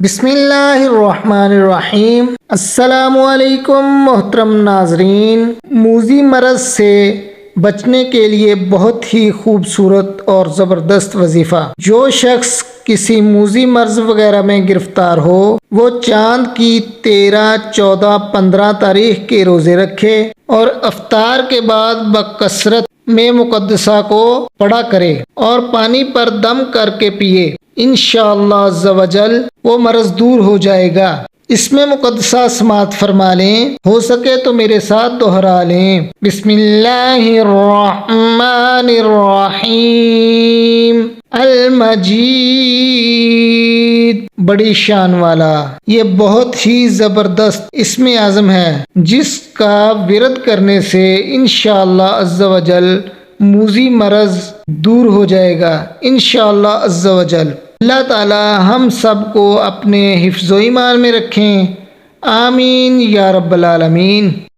بسم اللہ الرحمن الرحیم۔ السلام علیکم محترم ناظرین۔ موذی مرض سے بچنے کے لیے بہت ہی خوبصورت اور زبردست وظیفہ۔ جو شخص کسی موذی مرض وغیرہ میں گرفتار ہو وہ چاند کی 13، 14، 15 تاریخ کے روزے رکھے اور افطار کے بعد بکثرت میں مقدسہ کو پڑھا کرے اور پانی پر دم کر کے پیے۔ انشاءاللہ عز و جل وہ مرض دور ہو جائے گا۔ اس میں مقدسہ سماعت فرما لیں، ہو سکے تو میرے ساتھ دہرا لیں۔ بسم اللہ الرحمن الرحیم۔ المجید، بڑی شان والا، یہ بہت ہی زبردست اسم اعظم ہے جس کا ورد کرنے سے انشاءاللہ عز و جل موذی مرض دور ہو جائے گا انشاءاللہ عز و جل۔ اللہ تعالی ہم سب کو اپنے حفظ و ایمان میں رکھیں، آمین یا رب العالمین۔